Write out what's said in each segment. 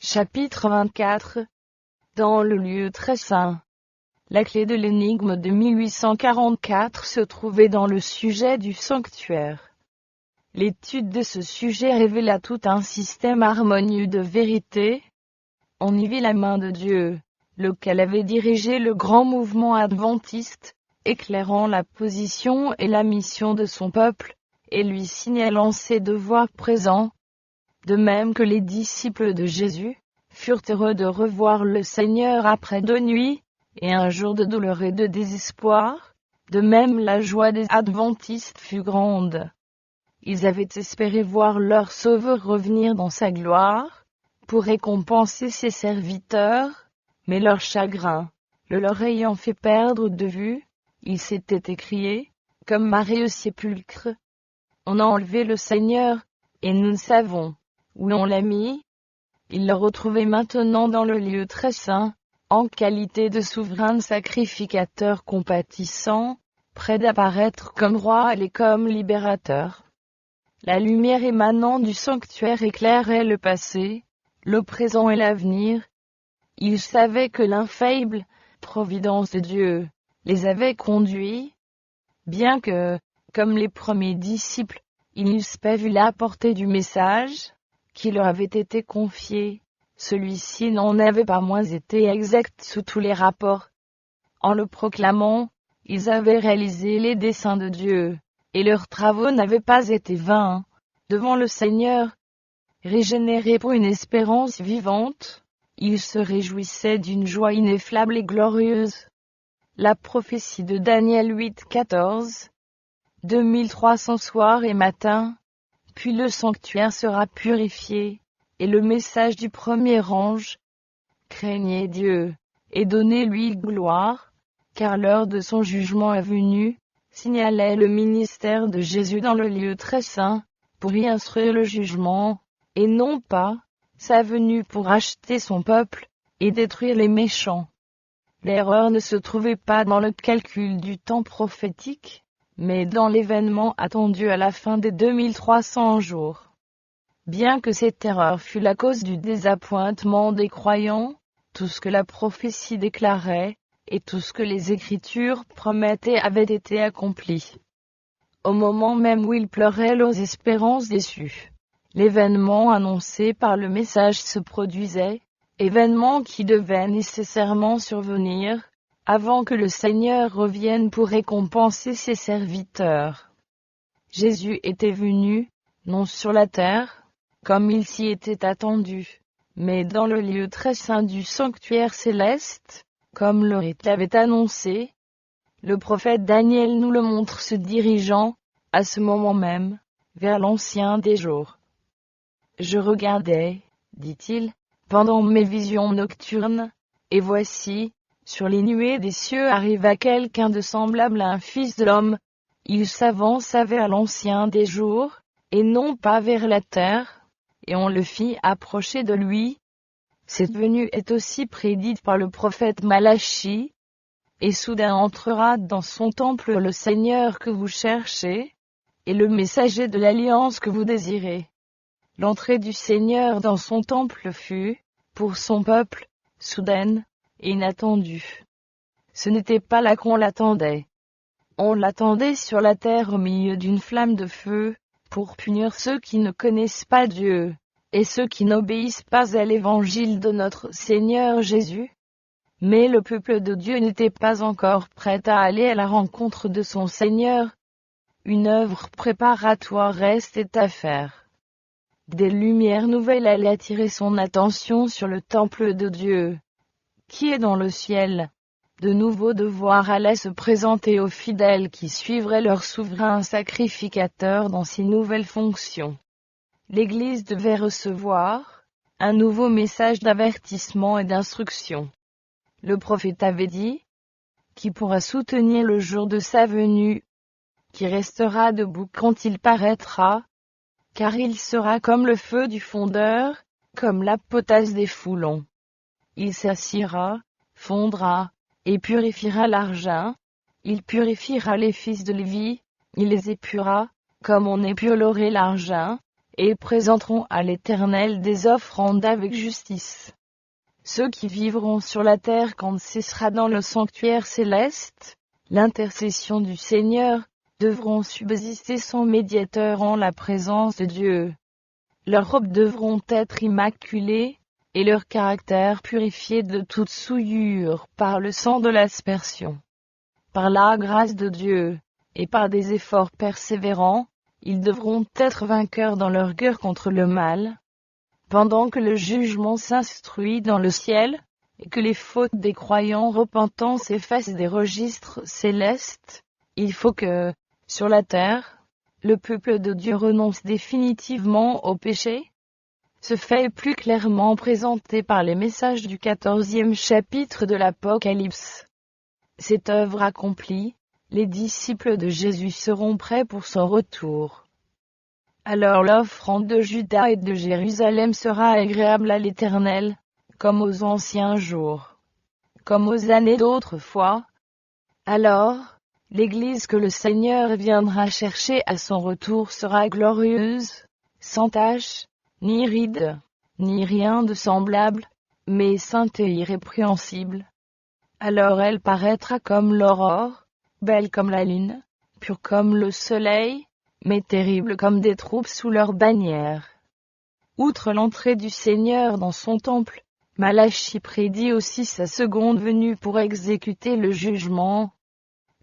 Chapitre 24. Dans le lieu très saint. La clé de l'énigme de 1844 se trouvait dans le sujet du sanctuaire. L'étude de ce sujet révéla tout un système harmonieux de vérité. On y vit la main de Dieu, lequel avait dirigé le grand mouvement adventiste, éclairant la position et la mission de son peuple, et lui signalant ses devoirs présents. De même que les disciples de Jésus furent heureux de revoir le Seigneur après 2 nuits, et un jour de douleur et de désespoir, de même la joie des adventistes fut grande. Ils avaient espéré voir leur Sauveur revenir dans sa gloire, pour récompenser ses serviteurs, mais leur chagrin, le leur ayant fait perdre de vue, ils s'étaient écriés, comme Marie au sépulcre: on a enlevé le Seigneur, et nous ne savons où on l'a mis. Ils le retrouvaient maintenant dans le lieu très saint, en qualité de souverain sacrificateur compatissant, prêt d'apparaître comme roi et comme libérateur. La lumière émanant du sanctuaire éclairait le passé, le présent et l'avenir. Ils savaient que l'infaillible providence de Dieu les avait conduits, bien que, comme les premiers disciples, ils n'eussent pas vu la portée du message qui leur avait été confié. Celui-ci n'en avait pas moins été exact sous tous les rapports. En le proclamant, ils avaient réalisé les desseins de Dieu, et leurs travaux n'avaient pas été vains devant le Seigneur. Régénérés pour une espérance vivante, ils se réjouissaient d'une joie ineffable et glorieuse. La prophétie de Daniel 8,14. 2300 soirs et matins, puis le sanctuaire sera purifié, et le message du premier ange: craignez Dieu, et donnez-lui gloire, car l'heure de son jugement est venue, signalait le ministère de Jésus dans le lieu très saint, pour y instruire le jugement, et non pas sa venue pour acheter son peuple, et détruire les méchants. L'erreur ne se trouvait pas dans le calcul du temps prophétique, mais dans l'événement attendu à la fin des 2300 jours. Bien que cette erreur fût la cause du désappointement des croyants, tout ce que la prophétie déclarait, et tout ce que les Écritures promettaient avait été accompli. Au moment même où ils pleuraient leurs espérances déçues, l'événement annoncé par le message se produisait, événement qui devait nécessairement survenir, avant que le Seigneur revienne pour récompenser ses serviteurs. Jésus était venu, non sur la terre, comme il s'y était attendu, mais dans le lieu très saint du sanctuaire céleste, comme le rite l'avait annoncé. Le prophète Daniel nous le montre se dirigeant, à ce moment même, vers l'ancien des jours. Je regardais, dit-il, pendant mes visions nocturnes, et voici, sur les nuées des cieux arriva quelqu'un de semblable à un fils de l'homme. Il s'avança vers l'ancien des jours, et non pas vers la terre, et on le fit approcher de lui. Cette venue est aussi prédite par le prophète Malachie. Et soudain entrera dans son temple le Seigneur que vous cherchez, et le messager de l'alliance que vous désirez. L'entrée du Seigneur dans son temple fut, pour son peuple, soudaine et inattendue. Ce n'était pas là qu'on l'attendait. On l'attendait sur la terre au milieu d'une flamme de feu, pour punir ceux qui ne connaissent pas Dieu, et ceux qui n'obéissent pas à l'évangile de notre Seigneur Jésus. Mais le peuple de Dieu n'était pas encore prêt à aller à la rencontre de son Seigneur. Une œuvre préparatoire restait à faire. Des lumières nouvelles allaient attirer son attention sur le temple de Dieu, qui est dans le ciel. De nouveaux devoirs allaient se présenter aux fidèles qui suivraient leur souverain sacrificateur dans ses nouvelles fonctions. L'Église devait recevoir un nouveau message d'avertissement et d'instruction. Le prophète avait dit: qui pourra soutenir le jour de sa venue? Qui restera debout quand il paraîtra? Car il sera comme le feu du fondeur, comme la potasse des foulons. Il s'assiera, fondra, et purifiera l'argent. Il purifiera les fils de Lévi, il les épurera, comme on épure l'or et l'argent, et présenteront à l'Éternel des offrandes avec justice. Ceux qui vivront sur la terre quand cessera dans le sanctuaire céleste l'intercession du Seigneur, devront subsister sans médiateur en la présence de Dieu. Leurs robes devront être immaculées, et leur caractère purifié de toute souillure par le sang de l'aspersion. Par la grâce de Dieu, et par des efforts persévérants, ils devront être vainqueurs dans leur guerre contre le mal. Pendant que le jugement s'instruit dans le ciel, et que les fautes des croyants repentants s'effacent des registres célestes, il faut que, sur la terre, le peuple de Dieu renonce définitivement au péché. Ce fait est plus clairement présenté par les messages du 14e chapitre de l'Apocalypse. Cette œuvre accomplie, les disciples de Jésus seront prêts pour son retour. Alors l'offrande de Juda et de Jérusalem sera agréable à l'Éternel, comme aux anciens jours, comme aux années d'autrefois. Alors, l'Église que le Seigneur viendra chercher à son retour sera glorieuse, sans tache, ni ride, ni rien de semblable, mais sainte et irrépréhensible. Alors elle paraîtra comme l'aurore, belle comme la lune, pure comme le soleil, mais terrible comme des troupes sous leur bannière. Outre l'entrée du Seigneur dans son temple, Malachie prédit aussi sa seconde venue pour exécuter le jugement.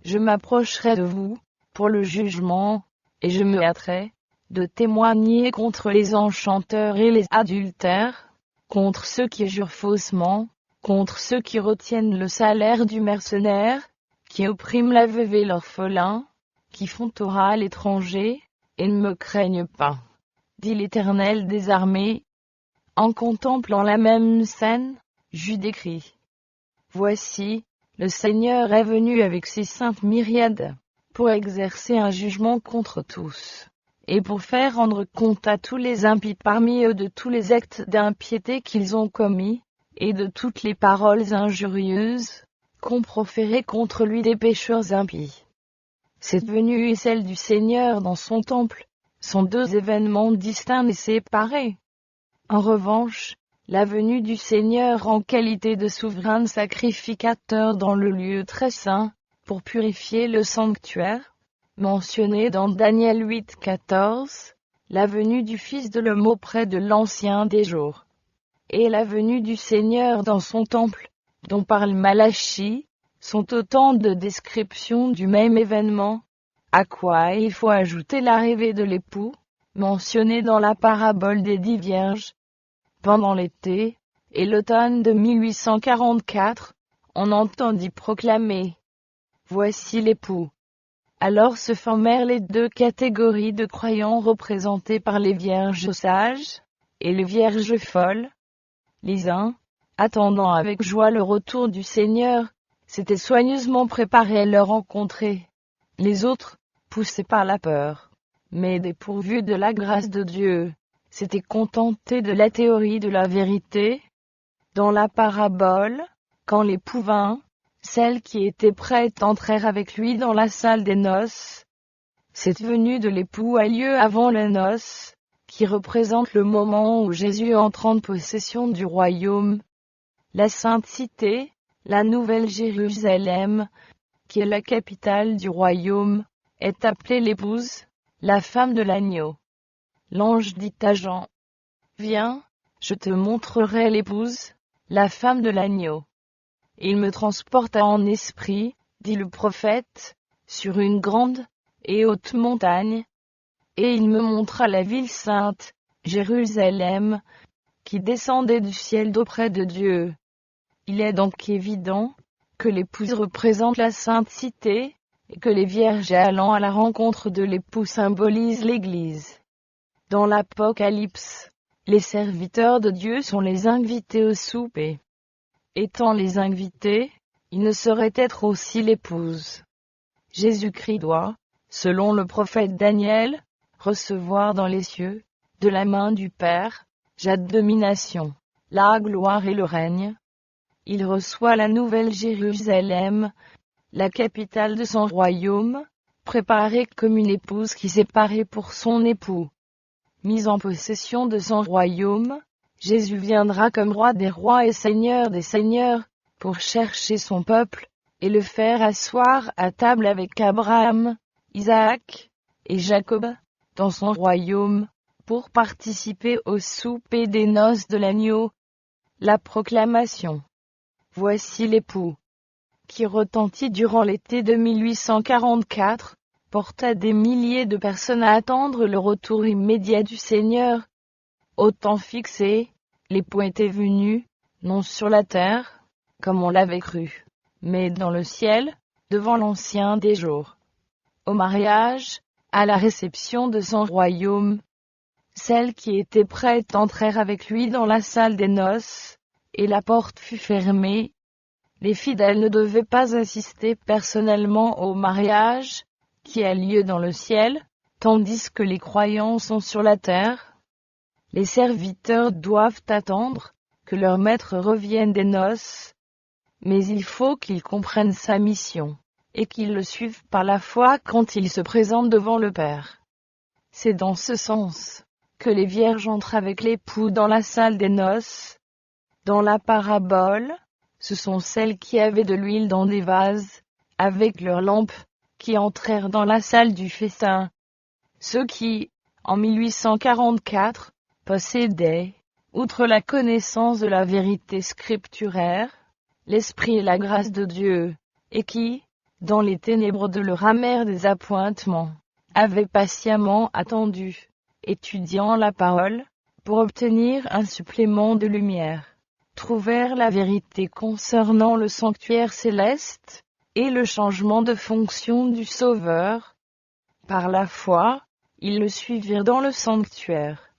Je m'approcherai de vous, pour le jugement, et je me hâterai de témoigner contre les enchanteurs et les adultères, contre ceux qui jurent faussement, contre ceux qui retiennent le salaire du mercenaire, qui oppriment la veuve et l'orphelin, qui font tort à l'étranger, et ne me craignent pas, dit l'Éternel des armées. En contemplant la même scène, Jude écrit: Voici, le Seigneur est venu avec ses saintes myriades, pour exercer un jugement contre tous, et pour faire rendre compte à tous les impies parmi eux de tous les actes d'impiété qu'ils ont commis, et de toutes les paroles injurieuses qu'ont proférées contre lui des pécheurs impies. Cette venue et celle du Seigneur dans son temple sont deux événements distincts et séparés. En revanche, la venue du Seigneur en qualité de souverain sacrificateur dans le lieu très saint, pour purifier le sanctuaire, mentionné dans Daniel 8,14, la venue du Fils de l'homme auprès de l'Ancien des jours, et la venue du Seigneur dans son temple, dont parle Malachie, sont autant de descriptions du même événement, à quoi il faut ajouter l'arrivée de l'époux, mentionné dans la parabole des 10 vierges. Pendant l'été et l'automne de 1844, on entendit proclamer: Voici l'époux. Alors se formèrent les deux catégories de croyants représentées par les vierges sages et les vierges folles. Les uns, attendant avec joie le retour du Seigneur, s'étaient soigneusement préparés à le rencontrer. Les autres, poussés par la peur, mais dépourvus de la grâce de Dieu, s'étaient contentés de la théorie de la vérité. Dans la parabole, quand l'époux vint, celles qui étaient prêtes entrèrent avec lui dans la salle des noces. Cette venue de l'époux a lieu avant les noces, qui représente le moment où Jésus entre en possession du royaume. La Sainte Cité, la Nouvelle Jérusalem, qui est la capitale du royaume, est appelée l'épouse, la femme de l'agneau. L'ange dit à Jean: Viens, je te montrerai l'épouse, la femme de l'agneau. Il me transporta en esprit, dit le prophète, sur une grande et haute montagne, et il me montra la ville sainte, Jérusalem, qui descendait du ciel d'auprès de Dieu. Il est donc évident que l'épouse représente la sainte cité, et que les vierges allant à la rencontre de l'époux symbolisent l'Église. Dans l'Apocalypse, les serviteurs de Dieu sont les invités au souper. Étant les invités, ils ne sauraient être aussi l'épouse. Jésus-Christ doit, selon le prophète Daniel, recevoir dans les cieux, de la main du Père, la domination, la gloire et le règne. Il reçoit la nouvelle Jérusalem, la capitale de son royaume, préparée comme une épouse qui s'est parée pour son époux. mis en possession de son royaume, Jésus viendra comme roi des rois et seigneur des seigneurs, pour chercher son peuple, et le faire asseoir à table avec Abraham, Isaac et Jacob, dans son royaume, pour participer au souper des noces de l'agneau. La proclamation. Voici l'époux, qui retentit durant l'été de 1844, porta des milliers de personnes à attendre le retour immédiat du Seigneur. Au temps fixé, l'époux était venu, non sur la terre, comme on l'avait cru, mais dans le ciel, devant l'Ancien des jours. Au mariage, à la réception de son royaume, celles qui étaient prêtes entrèrent avec lui dans la salle des noces, et la porte fut fermée. Les fidèles ne devaient pas assister personnellement au mariage, qui a lieu dans le ciel, tandis que les croyants sont sur la terre. Les serviteurs doivent attendre que leur maître revienne des noces, mais il faut qu'ils comprennent sa mission, et qu'ils le suivent par la foi quand il se présente devant le Père. C'est dans ce sens que les vierges entrent avec l'époux dans la salle des noces. Dans la parabole, ce sont celles qui avaient de l'huile dans des vases, avec leurs lampes, qui entrèrent dans la salle du festin. Ceux qui, en 1844, possédaient, outre la connaissance de la vérité scripturaire, l'esprit et la grâce de Dieu, et qui, dans les ténèbres de leur amer désappointement, avaient patiemment attendu, étudiant la parole, pour obtenir un supplément de lumière, trouvèrent la vérité concernant le sanctuaire céleste, et le changement de fonction du Sauveur. Par la foi, ils le suivirent dans le sanctuaire.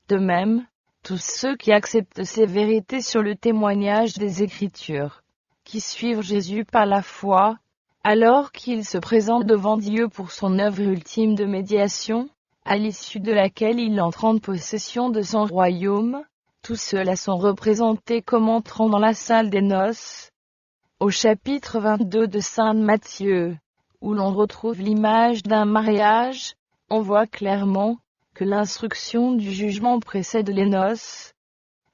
De même, tous ceux qui acceptent ces vérités sur le témoignage des Écritures, qui suivent Jésus par la foi, alors qu'il se présente devant Dieu pour son œuvre ultime de médiation, à l'issue de laquelle il entre en possession de son royaume, tous ceux-là sont représentés comme entrant dans la salle des noces. Au chapitre 22 de Saint Matthieu, où l'on retrouve l'image d'un mariage, on voit clairement que l'instruction du jugement précède les noces.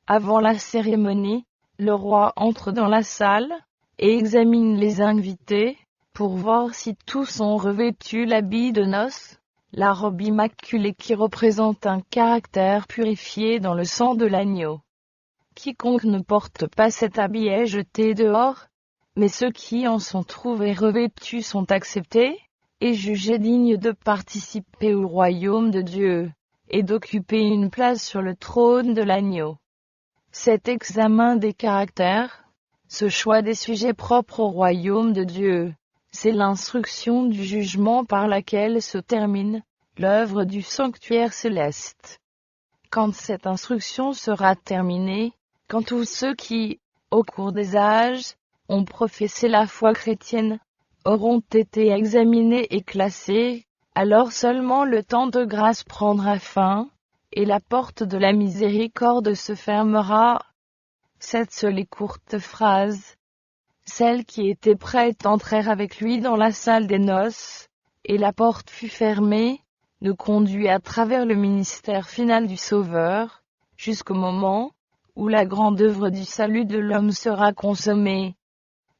Avant la cérémonie, le roi entre dans la salle, et examine les invités, pour voir si tous ont revêtu l'habit de noces, la robe immaculée qui représente un caractère purifié dans le sang de l'agneau. Quiconque ne porte pas cet habit est jeté dehors, mais ceux qui en sont trouvés revêtus sont acceptés, et jugés dignes de participer au royaume de Dieu, et d'occuper une place sur le trône de l'agneau. Cet examen des caractères, ce choix des sujets propres au royaume de Dieu, c'est l'instruction du jugement par laquelle se termine l'œuvre du sanctuaire céleste. Quand cette instruction sera terminée, quand tous ceux qui, au cours des âges, ont professé la foi chrétienne, auront été examinés et classés, alors seulement le temps de grâce prendra fin, et la porte de la miséricorde se fermera. Cette seule et courte phrase, celles qui étaient prêtes entrèrent avec lui dans la salle des noces, et la porte fut fermée, nous conduit à travers le ministère final du Sauveur, jusqu'au moment où la grande œuvre du salut de l'homme sera consommée.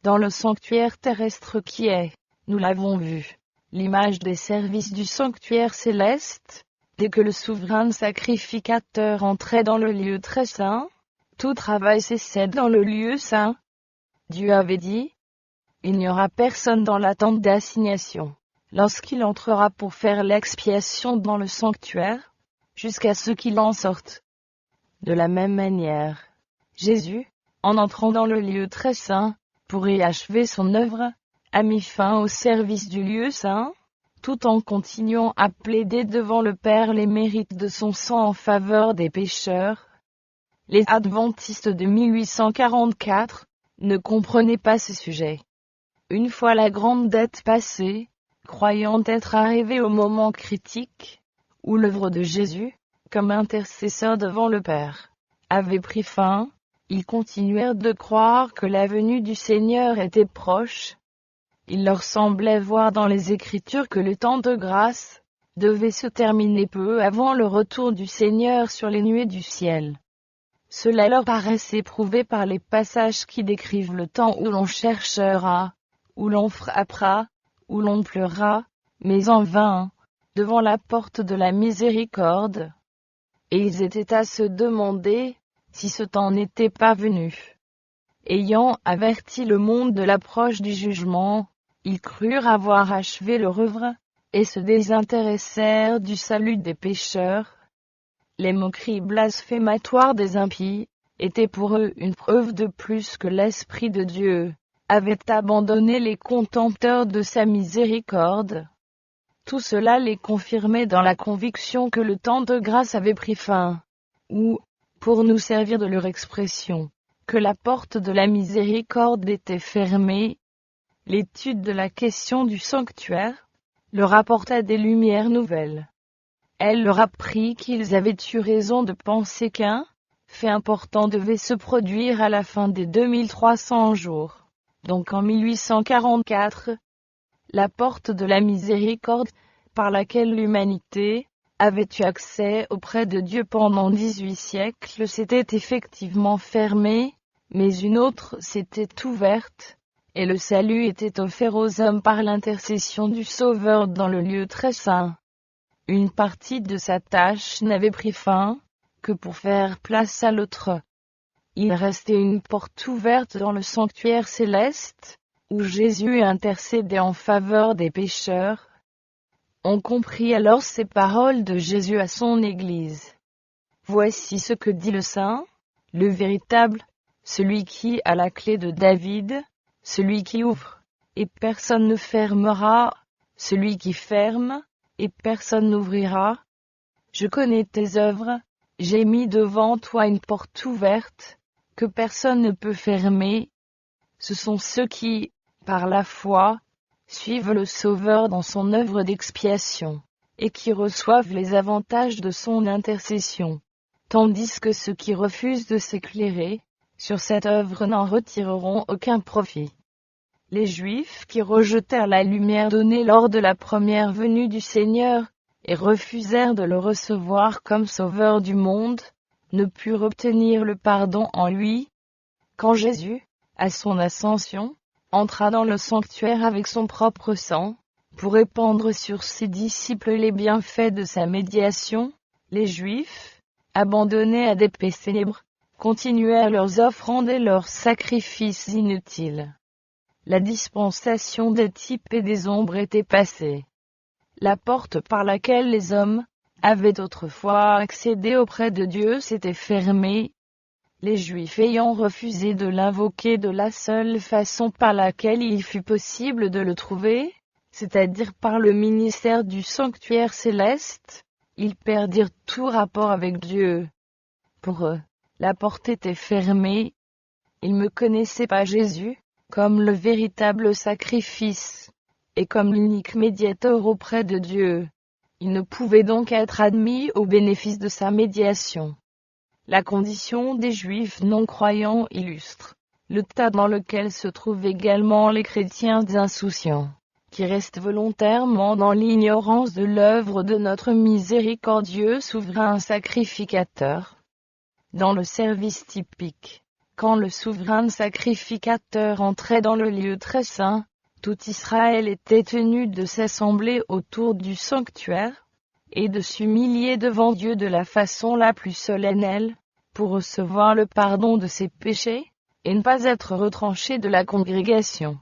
Dans le sanctuaire terrestre qui est, nous l'avons vu, l'image des services du sanctuaire céleste, dès que le souverain sacrificateur entrait dans le lieu très saint, tout travail cessait dans le lieu saint. Dieu avait dit, « Il n'y aura personne dans la tente d'assignation, lorsqu'il entrera pour faire l'expiation dans le sanctuaire, jusqu'à ce qu'il en sorte. » De la même manière, Jésus, en entrant dans le lieu très saint, pour y achever son œuvre, a mis fin au service du lieu saint, tout en continuant à plaider devant le Père les mérites de son sang en faveur des pécheurs. Les adventistes de 1844 ne comprenaient pas ce sujet. Une fois la grande dette passée, croyant être arrivés au moment critique, où l'œuvre de Jésus, comme intercesseur devant le Père, avait pris fin, ils continuèrent de croire que la venue du Seigneur était proche. Il leur semblait voir dans les Écritures que le temps de grâce, devait se terminer peu avant le retour du Seigneur sur les nuées du ciel. Cela leur paraissait prouvé par les passages qui décrivent le temps où l'on cherchera, où l'on frappera, où l'on pleurera, mais en vain, devant la porte de la miséricorde. Et ils étaient à se demander si ce temps n'était pas venu. Ayant averti le monde de l'approche du jugement, ils crurent avoir achevé leur œuvre, et se désintéressèrent du salut des pécheurs. Les moqueries blasphématoires des impies étaient pour eux une preuve de plus que l'Esprit de Dieu avait abandonné les contempteurs de sa miséricorde. Tout cela les confirmait dans la conviction que le temps de grâce avait pris fin, ou, pour nous servir de leur expression, que la porte de la miséricorde était fermée. L'étude de la question du sanctuaire leur apporta des lumières nouvelles. Elle leur apprit qu'ils avaient eu raison de penser qu'un fait important devait se produire à la fin des 2300 jours. Donc en 1844, la porte de la miséricorde, par laquelle l'humanité avait eu accès auprès de Dieu pendant 18 siècles, s'était effectivement fermée, mais une autre s'était ouverte, et le salut était offert aux hommes par l'intercession du Sauveur dans le lieu très saint. Une partie de sa tâche n'avait pris fin que pour faire place à l'autre. Il restait une porte ouverte dans le sanctuaire céleste, où Jésus intercédait en faveur des pécheurs. On comprit alors ces paroles de Jésus à son Église. Voici ce que dit le Saint, le véritable, celui qui a la clé de David, celui qui ouvre, et personne ne fermera, celui qui ferme, et personne n'ouvrira. Je connais tes œuvres, j'ai mis devant toi une porte ouverte, que personne ne peut fermer. Ce sont ceux qui, par la foi, suivent le Sauveur dans son œuvre d'expiation, et qui reçoivent les avantages de son intercession, tandis que ceux qui refusent de s'éclairer sur cette œuvre n'en retireront aucun profit. Les Juifs qui rejetèrent la lumière donnée lors de la première venue du Seigneur, et refusèrent de le recevoir comme Sauveur du monde, ne purent obtenir le pardon en lui. Quand Jésus, à son ascension, entra dans le sanctuaire avec son propre sang, pour répandre sur ses disciples les bienfaits de sa médiation, les Juifs, abandonnés à des paix célèbres, continuèrent leurs offrandes et leurs sacrifices inutiles. La dispensation des types et des ombres était passée. La porte par laquelle les hommes avaient autrefois accédé auprès de Dieu s'était fermée. Les Juifs ayant refusé de l'invoquer de la seule façon par laquelle il fut possible de le trouver, c'est-à-dire par le ministère du sanctuaire céleste, ils perdirent tout rapport avec Dieu. Pour eux, la porte était fermée. Ils ne connaissaient pas Jésus comme le véritable sacrifice, et comme l'unique médiateur auprès de Dieu. Ils ne pouvaient donc être admis au bénéfice de sa médiation. La condition des Juifs non-croyants illustre le tas dans lequel se trouvent également les chrétiens insouciants, qui restent volontairement dans l'ignorance de l'œuvre de notre miséricordieux souverain sacrificateur. Dans le service typique, quand le souverain sacrificateur entrait dans le lieu très saint, tout Israël était tenu de s'assembler autour du sanctuaire, et de s'humilier devant Dieu de la façon la plus solennelle, pour recevoir le pardon de ses péchés, et ne pas être retranché de la congrégation.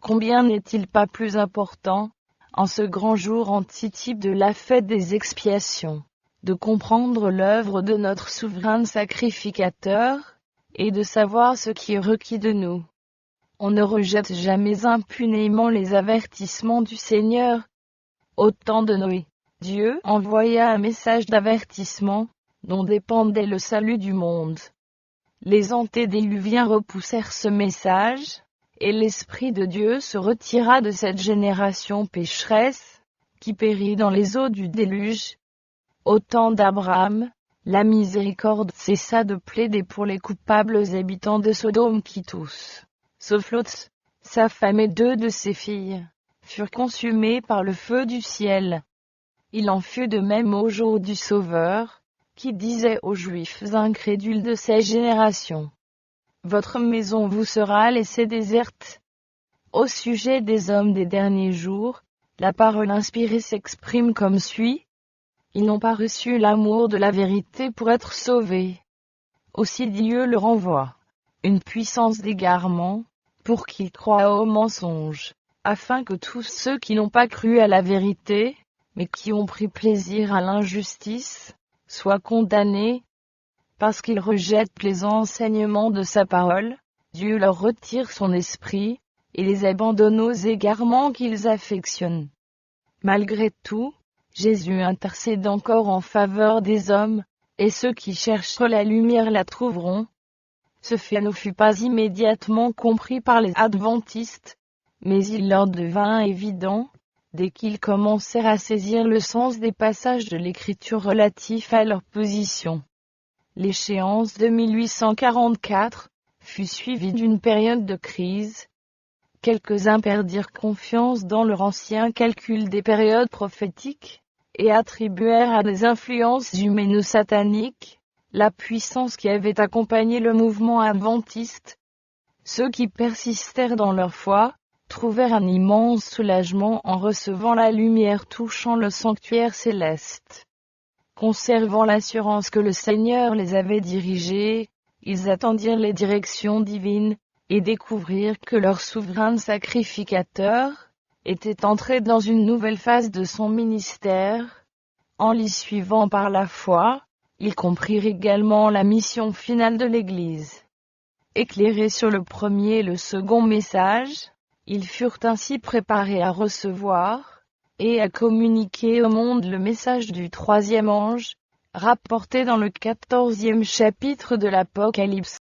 Combien n'est-il pas plus important, en ce grand jour antitype de la fête des expiations, de comprendre l'œuvre de notre souverain sacrificateur, et de savoir ce qui est requis de nous. On ne rejette jamais impunément les avertissements du Seigneur. Au temps de Noé, Dieu envoya un message d'avertissement, dont dépendait le salut du monde. Les antédiluviens repoussèrent ce message, et l'Esprit de Dieu se retira de cette génération pécheresse, qui périt dans les eaux du déluge. Au temps d'Abraham, la miséricorde cessa de plaider pour les coupables habitants de Sodome qui tous, sauf Lot, sa femme et 2 de ses filles, furent consumés par le feu du ciel. Il en fut de même au jour du Sauveur, qui disait aux Juifs incrédules de ces générations: Votre maison vous sera laissée déserte. Au sujet des hommes des derniers jours, la parole inspirée s'exprime comme suit: Ils n'ont pas reçu l'amour de la vérité pour être sauvés. Aussi Dieu leur envoie une puissance d'égarement, pour qu'ils croient au mensonge, afin que tous ceux qui n'ont pas cru à la vérité, mais qui ont pris plaisir à l'injustice, soient condamnés. Parce qu'ils rejettent les enseignements de sa parole, Dieu leur retire son esprit, et les abandonne aux égarements qu'ils affectionnent. Malgré tout, Jésus intercède encore en faveur des hommes, et ceux qui cherchent la lumière la trouveront. Ce fait ne fut pas immédiatement compris par les adventistes, mais il leur devint évident, dès qu'ils commencèrent à saisir le sens des passages de l'Écriture relatifs à leur position. L'échéance de 1844 fut suivie d'une période de crise. Quelques-uns perdirent confiance dans leur ancien calcul des périodes prophétiques, et attribuèrent à des influences humaines ou sataniques la puissance qui avait accompagné le mouvement adventiste. Ceux qui persistèrent dans leur foi trouvèrent un immense soulagement en recevant la lumière touchant le sanctuaire céleste. Conservant l'assurance que le Seigneur les avait dirigés, ils attendirent les directions divines, et découvrirent que leur souverain sacrificateur était entré dans une nouvelle phase de son ministère. En l'y suivant par la foi, ils comprirent également la mission finale de l'Église. Éclairés sur le premier et le second message, ils furent ainsi préparés à recevoir et à communiquer au monde le message du troisième ange, rapporté dans le 14e chapitre de l'Apocalypse.